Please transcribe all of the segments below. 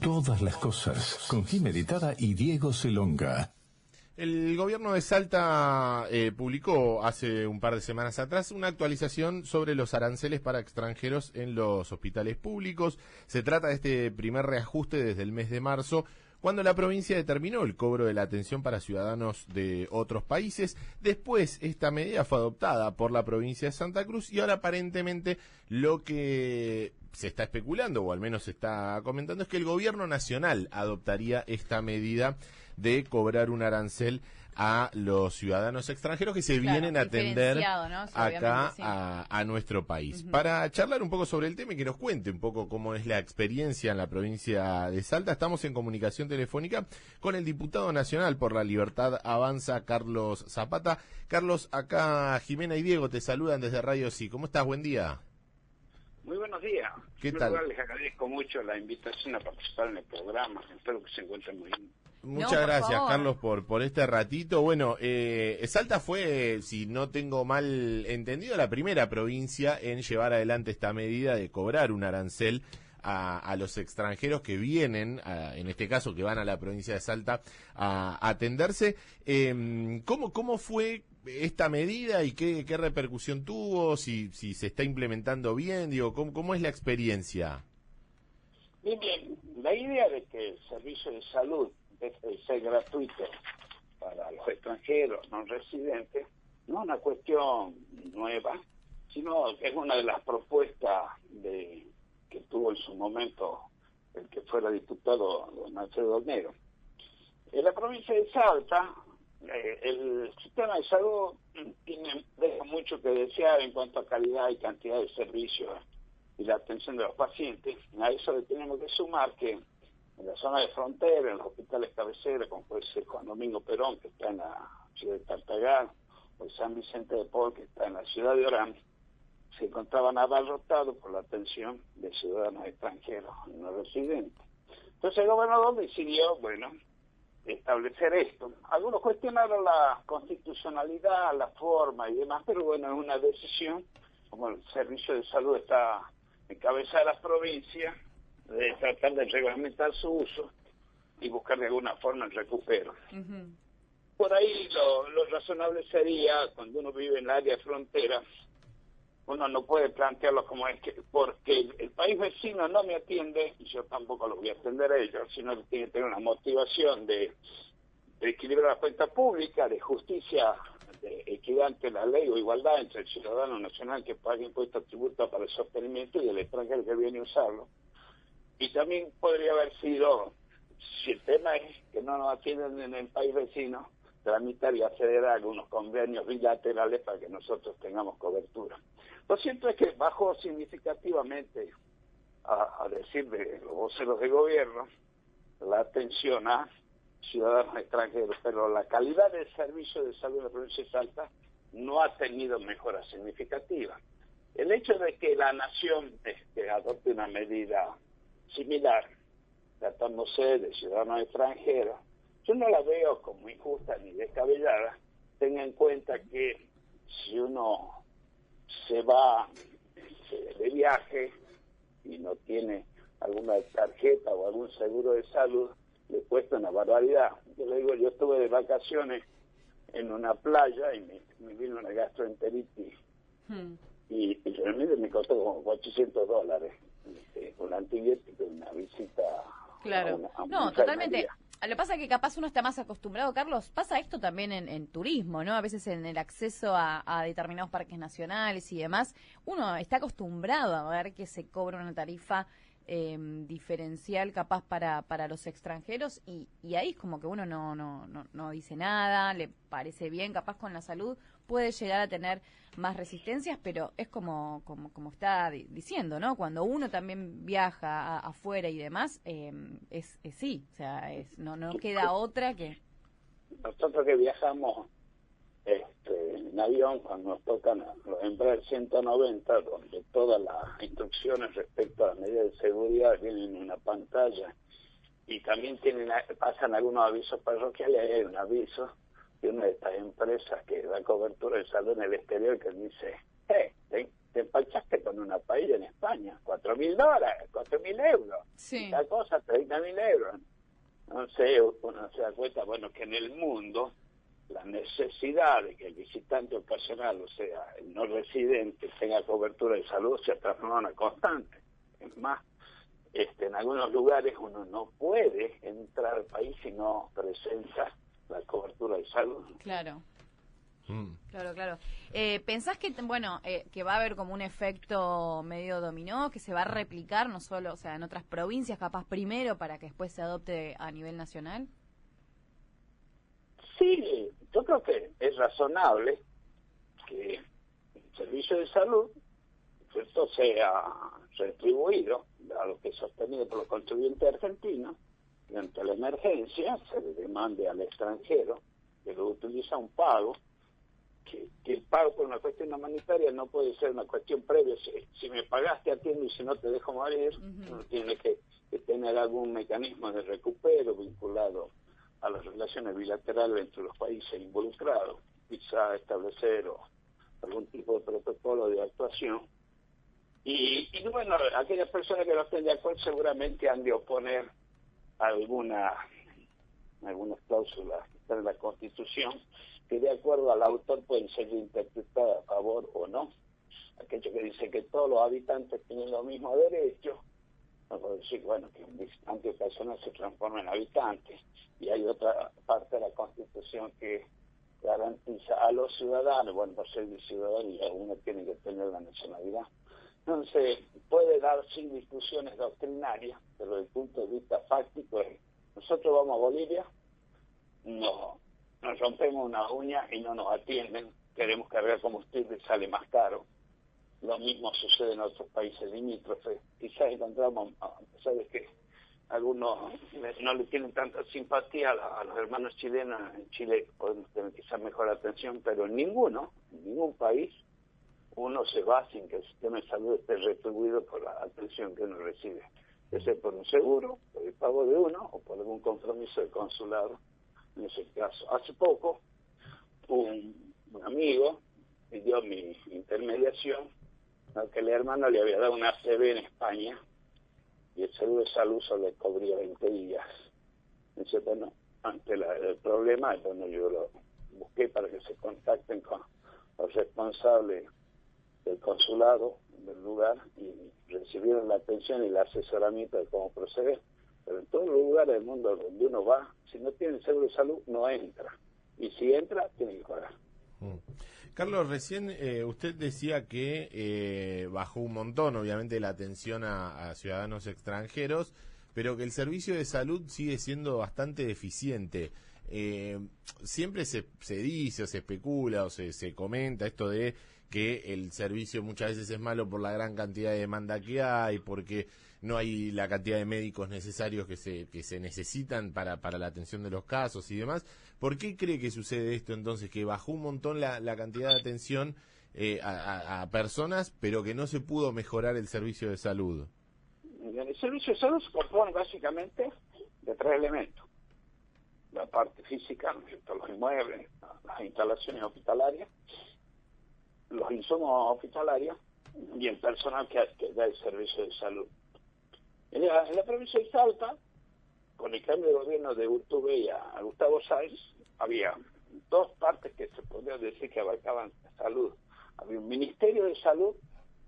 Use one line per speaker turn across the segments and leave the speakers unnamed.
todas las cosas, con Jimé Editada y Diego Celonga.
El gobierno de Salta publicó hace un par de semanas atrás una actualización sobre los aranceles para extranjeros en los hospitales públicos. Se trata de este primer reajuste desde el mes de marzo, cuando la provincia determinó el cobro de la atención para ciudadanos de otros países. Después, esta medida fue adoptada por la provincia de Santa Cruz y ahora aparentemente lo que se está especulando, o al menos se está comentando, es que el gobierno nacional adoptaría esta medida de cobrar un arancel a los ciudadanos extranjeros que se vienen a atender, ¿no? Sí, acá sí, a nuestro país. Para charlar un poco sobre el tema y que nos cuente un poco cómo es la experiencia en la provincia de Salta, estamos en comunicación telefónica con el diputado nacional por la Libertad Avanza, Carlos Zapata. Carlos, acá Jimena y Diego te saludan desde Radio Sí. ¿Cómo estás? Buen día.
Muy buenos días.
¿Qué tal?
Les agradezco mucho la invitación a participar en el programa. Espero que se encuentren muy bien.
Muchas gracias, Carlos, por este ratito. Bueno, Salta fue, si no tengo mal entendido, la primera provincia en llevar adelante esta medida de cobrar un arancel a los extranjeros que vienen, en este caso que van a la provincia de Salta a atenderse. ¿Cómo fue esta medida y qué repercusión tuvo? Si se está implementando bien, digo, ¿cómo es la experiencia?
Bien, la idea de que el servicio de salud debe ser gratuito para los extranjeros no residentes no es una cuestión nueva, sino que es una de las propuestas que tuvo en su momento el que fuera diputado don Alfredo Olmedo. En la provincia de Salta, el sistema de salud deja mucho que desear en cuanto a calidad y cantidad de servicios y la atención de los pacientes. A eso le tenemos que sumar que en la zona de frontera, en los hospitales cabeceras, como puede ser Juan Domingo Perón, que está en la ciudad de Tartagal, o el San Vicente de Paul, que está en la ciudad de Orán, se encontraban abarrotados por la atención de ciudadanos extranjeros no residentes. Entonces el gobernador decidió, establecer esto. Algunos cuestionaron la constitucionalidad, la forma y demás, pero bueno, es una decisión, como el servicio de salud está en cabeza de las provincias, de tratar de reglamentar su uso y buscar de alguna forma el recupero. Por ahí lo razonable sería, cuando uno vive en el área de frontera, uno no puede plantearlo como es que porque el país vecino no me atiende y yo tampoco los voy a atender a ellos, sino que tiene que tener una motivación de equilibrar la cuenta pública, de justicia, de equidad ante la ley o igualdad entre el ciudadano nacional que paga impuestos, tributos para el sostenimiento y el extranjero que viene a usarlo. Y también podría haber sido, si el tema es que no nos atienden en el país vecino, tramitar y acceder a algunos convenios bilaterales para que nosotros tengamos cobertura. Lo cierto es que bajó significativamente, a decir de los voceros de gobierno, la atención a ciudadanos extranjeros, pero la calidad del servicio de salud de la provincia de Salta no ha tenido mejora significativa. El hecho de que la nación adopte una medida similar, tratándose de ciudadanos extranjeros, yo no la veo como injusta ni descabellada. Tenga en cuenta que si uno se va de viaje y no tiene alguna tarjeta o algún seguro de salud, le cuesta una barbaridad. Yo le digo, yo estuve de vacaciones en una playa y me vino una gastroenteritis y realmente me costó como $800, un antibiótico y una visita.
Claro, no, totalmente. Lo que pasa es que capaz uno está más acostumbrado, Carlos, pasa esto también en turismo, ¿no? A veces en el acceso a determinados parques nacionales y demás, uno está acostumbrado a ver que se cobra una tarifa diferencial capaz para los extranjeros y ahí es como que uno no dice nada, le parece bien, capaz con la salud puede llegar a tener más resistencias, pero es como está diciendo, ¿no? Cuando uno también viaja afuera y demás, es sí, o sea, no queda otra que...
Nosotros que viajamos en avión, cuando nos tocan los Embraer 190, donde todas las instrucciones respecto a las medidas de seguridad vienen en una pantalla y también pasan algunos avisos parroquiales, hay un aviso de una de estas empresas que da cobertura de salud en el exterior que dice, te empachaste con una paella en España, $4.000, 4.000 euros,
sí.
la cosa, 30.000 euros. No sé, uno se da cuenta, bueno, que en el mundo la necesidad de que el visitante ocasional, o sea, el no residente, tenga cobertura de salud se ha transformado en una constante. Es más, en algunos lugares uno no puede entrar al país si no presenta la cobertura de salud.
Claro. Claro. ¿Pensás que, que va a haber como un efecto medio dominó, que se va a replicar, no solo, o sea, en otras provincias, capaz primero, para que después se adopte a nivel nacional?
Sí, yo creo que es razonable que el servicio de salud, esto sea retribuido a lo que es sostenido por los contribuyentes argentinos, y ante la emergencia se le demande al extranjero que lo utiliza un pago, que el pago por una cuestión humanitaria no puede ser una cuestión previa. Si me pagaste atiendo y si no te dejo morir, uno tiene que tener algún mecanismo de recupero vinculado a las relaciones bilaterales entre los países involucrados, quizá establecer algún tipo de protocolo de actuación. Y bueno, aquellas personas que no estén de acuerdo seguramente han de oponer algunas cláusulas que están en la Constitución, que de acuerdo al autor pueden ser interpretadas a favor o no. Aquello que dice que todos los habitantes tienen los mismos derechos, no puedo decir, bueno, que un visitante ocasional se transforma en habitante. Y hay otra parte de la Constitución que garantiza a los ciudadanos, bueno, por ser ciudadanía, uno tiene que tener la nacionalidad. Entonces, puede dar sin discusiones doctrinarias, pero desde el punto de vista fáctico es, nosotros vamos a Bolivia, nos rompemos una uña y no nos atienden, queremos cargar combustible, sale más caro. Lo mismo sucede en otros países limítrofes. Quizás encontramos, a pesar de que algunos no le tienen tanta simpatía a los hermanos chilenos, en Chile podemos tener quizás mejor atención, pero en ningún país uno se va sin que el sistema de salud esté retribuido por la atención que uno recibe, ya sea por un seguro, por el pago de uno o por algún compromiso del consulado. En ese caso, hace poco un amigo pidió mi intermediación, que el hermano le había dado una ACV en España y el seguro de salud solo le cubría 20 días. Entonces, bueno, ante el problema, bueno, yo lo busqué para que se contacten con los responsables del consulado del lugar y recibieron la atención y el asesoramiento de cómo proceder. Pero en todos los lugares del mundo donde uno va, si no tiene seguro de salud, no entra. Y si entra, tiene que pagar.
Carlos, recién usted decía que bajó un montón, obviamente, la atención a ciudadanos extranjeros, pero que el servicio de salud sigue siendo bastante deficiente. Siempre se dice o se especula o se comenta esto de que el servicio muchas veces es malo por la gran cantidad de demanda que hay, porque no hay la cantidad de médicos necesarios que se necesitan para la atención de los casos y demás. ¿Por qué cree que sucede esto entonces, que bajó un montón la cantidad de atención a personas, pero que no se pudo mejorar el servicio de salud?
El servicio de salud se compone básicamente de 3 elementos: la parte física, los inmuebles, las instalaciones hospitalarias, los insumos hospitalarios y el personal que da el servicio de salud. En la provincia de Salta, con el cambio de gobierno de Urtubey a Gustavo Sáenz, había 2 partes que se podría decir que abarcaban la salud. Había un Ministerio de Salud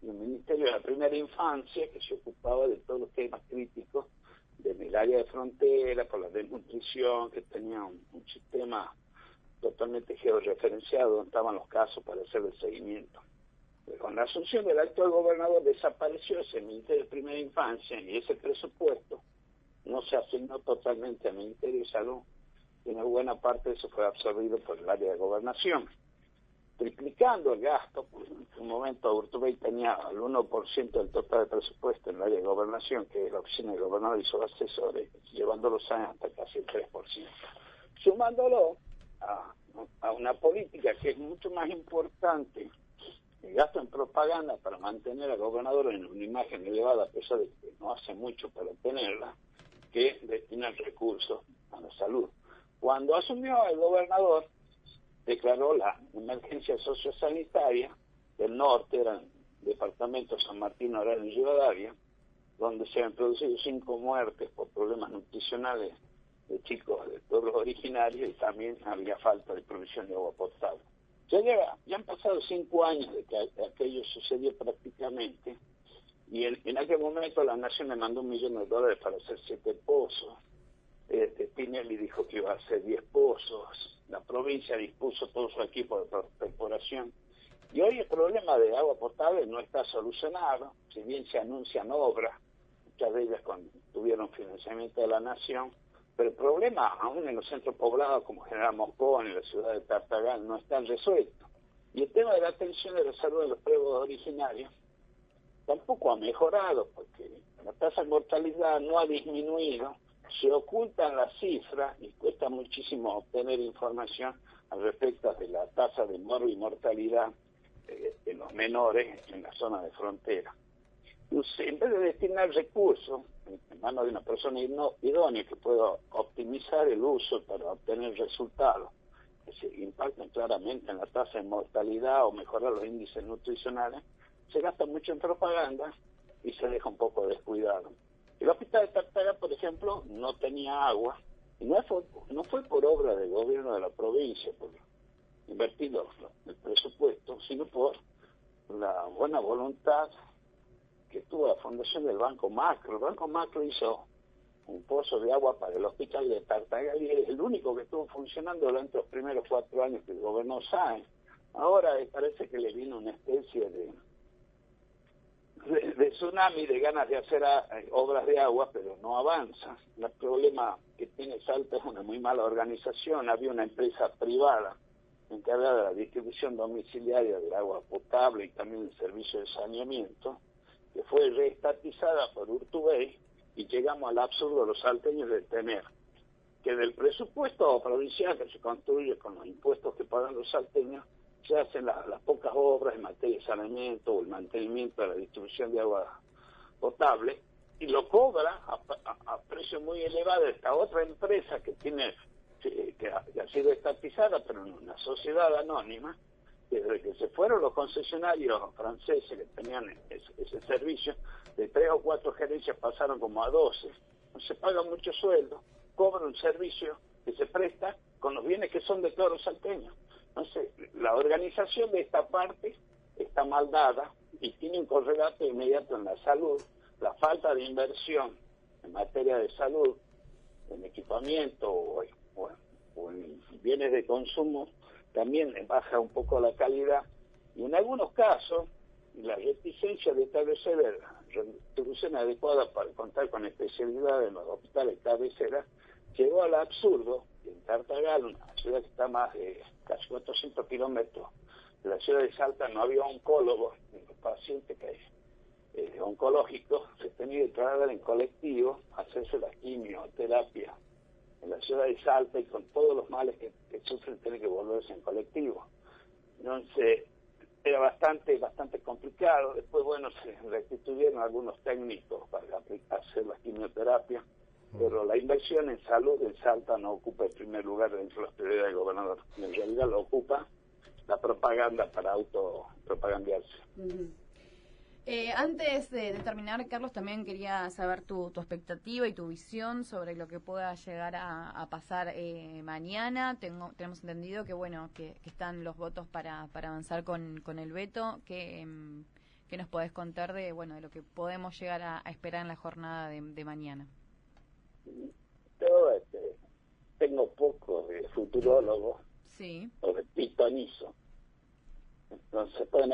y un Ministerio de la Primera Infancia que se ocupaba de todos los temas críticos del área de frontera, por la desnutrición, que tenía un sistema totalmente georreferenciado donde estaban los casos para hacer el seguimiento. Pero con la asunción del actual gobernador desapareció ese Ministerio de Primera Infancia y ese presupuesto no se asignó totalmente al Ministerio de Salud, y una buena parte de eso fue absorbido por el área de gobernación, triplicando el gasto. En un momento Urtubey tenía el 1% del total de presupuesto en el área de gobernación, que es la oficina de gobernador y sus asesores, llevando los años hasta casi el 3%. Sumándolo a una política que es mucho más importante, el gasto en propaganda para mantener al gobernador en una imagen elevada, a pesar de que no hace mucho para obtenerla, que destinar recursos a la salud. Cuando asumió el gobernador, declaró la emergencia sociosanitaria del norte, eran departamento San Martín, Oral y Rivadavia, donde se han producido 5 muertes por problemas nutricionales de chicos de pueblos originarios y también había falta de provisión de agua potable. Ya han pasado 5 años de que aquello sucedió prácticamente, y en aquel momento la Nación le mandó $1 millón para hacer 7 pozos. Pinelli dijo que iba a hacer 10 pozos, la provincia dispuso todo su equipo de perforación, y hoy el problema de agua potable no está solucionado, si bien se anuncian obras, muchas de ellas tuvieron financiamiento de la Nación, pero el problema, aún en los centros poblados como General Moscón, en la ciudad de Tartagal, no están resueltos. Y el tema de la atención de la salud de los pueblos originarios tampoco ha mejorado, porque la tasa de mortalidad no ha disminuido, se ocultan las cifras y cuesta muchísimo obtener información al respecto de la tasa de muerte y mortalidad de los menores en la zona de frontera. Entonces, en vez de destinar recursos en manos de una persona idónea que pueda optimizar el uso para obtener resultados que se impacten claramente en la tasa de mortalidad o mejorar los índices nutricionales, se gasta mucho en propaganda y se deja un poco descuidado. El hospital de Tartagal, por ejemplo, no tenía agua, y no fue por obra del gobierno de la provincia, por invertir el presupuesto, sino por la buena voluntad que tuvo la fundación del Banco Macro. El Banco Macro hizo un pozo de agua para el hospital de Tartagal y es el único que estuvo funcionando durante los primeros 4 años que gobernó Sáenz. Ahora parece que le vino una especie de tsunami, de ganas de hacer obras de agua, pero no avanza. El problema que tiene Salta es una muy mala organización. Había una empresa privada encargada de la distribución domiciliaria del agua potable y también el servicio de saneamiento, que fue reestatizada por Urtubey, y llegamos al absurdo los salteños de tener que del presupuesto provincial que se construye con los impuestos que pagan los salteños, se hacen las pocas obras en materia de saneamiento o el mantenimiento de la distribución de agua potable, y lo cobra a precio muy elevado esta otra empresa que tiene que ha sido estatizada, pero en una sociedad anónima. Desde que se fueron los concesionarios franceses que tenían ese servicio, de 3 o 4 gerencias pasaron como a 12. No se paga mucho sueldo, cobra un servicio que se presta con los bienes que son de todos los salteños. Entonces, la organización de esta parte está mal dada y tiene un correlato inmediato en la salud, la falta de inversión en materia de salud, en equipamiento o en bienes de consumo, también baja un poco la calidad, y en algunos casos la reticencia de establecer retribuciones adecuadas para contar con especialidad en los hospitales cabeceras llegó al absurdo. En Tartagal, una ciudad que está más de casi 400 kilómetros de la ciudad de Salta, no había oncólogos, los pacientes oncológicos se tenían que trasladar en colectivo, hacerse la quimioterapia en la ciudad de Salta, y con todos los males que sufren tienen que volverse en colectivo. Entonces era bastante complicado. Después, bueno, se restituyeron algunos técnicos para hacer la quimioterapia, pero la inversión en salud en Salta no ocupa el primer lugar dentro de las prioridades del gobernador. En realidad lo ocupa la propaganda para autopropagandearse.
Uh-huh. Antes de terminar, Carlos, también quería saber tu expectativa y tu visión sobre lo que pueda llegar a pasar mañana. Tenemos entendido que bueno que están los votos para avanzar con el veto. ¿Qué nos podés contar de lo que podemos llegar a esperar en la jornada de mañana?
Yo tengo poco de futurólogo,
sí,
o de pitonizo. Entonces pueden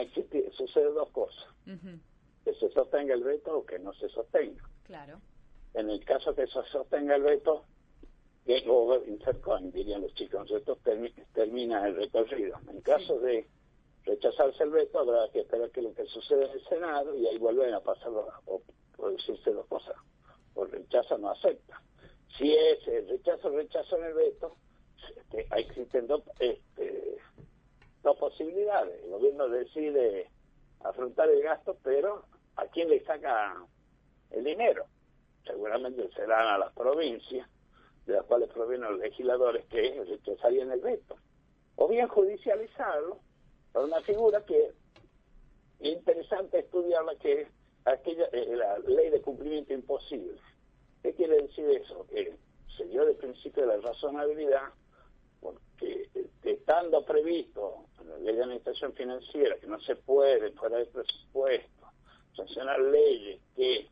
suceder 2 cosas.
Uh-huh.
Que se sostenga el veto o que no se sostenga.
Claro.
En el caso que se sostenga el veto, game over, intercoin, dirían los chicos. Entonces termina el recorrido. En caso de rechazarse el veto, habrá que esperar que lo que sucede en el Senado, y ahí vuelven a pasar o producirse 2 cosas. O rechaza o no acepta. Si es el rechazo en el veto, existen 2 posibilidades. El gobierno decide afrontar el gasto, pero ¿a quién le saca el dinero? Seguramente serán a las provincias, de las cuales provienen los legisladores que rechazarían el veto. O bien judicializarlo por una figura que interesante estudiar la ley de cumplimiento imposible. ¿Qué quiere decir eso? Que se dio el principio de la razonabilidad, porque estando previsto en la ley de administración financiera que no se puede, fuera de presupuesto, sancionar leyes que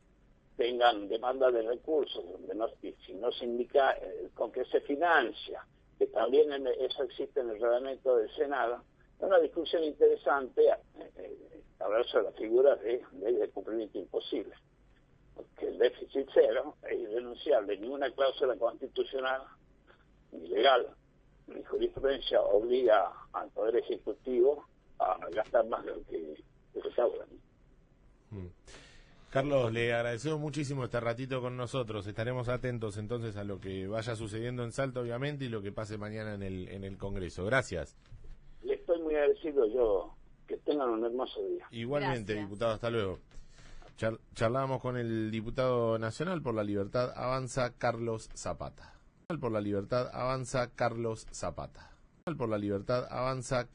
tengan demanda de recursos, donde si no se indica con qué se financia, que también eso existe en el reglamento del Senado. Es una discusión interesante hablar sobre la figura de ley de cumplimiento imposible, porque el déficit cero es irrenunciable, ninguna cláusula constitucional ni legal ni jurisprudencia obliga al Poder Ejecutivo a gastar más de lo que recauda.
Carlos, le agradecemos muchísimo este ratito con nosotros. Estaremos atentos entonces a lo que vaya sucediendo en Salta, obviamente, y lo que pase mañana en el Congreso. Gracias.
Le estoy muy agradecido yo. Que tengan un hermoso día.
Igualmente,
Gracias.
diputado, hasta luego. Charlábamos con el diputado nacional por la Libertad Avanza, Carlos Zapata. Por la Libertad Avanza, Carlos Zapata. Por la Libertad Avanza.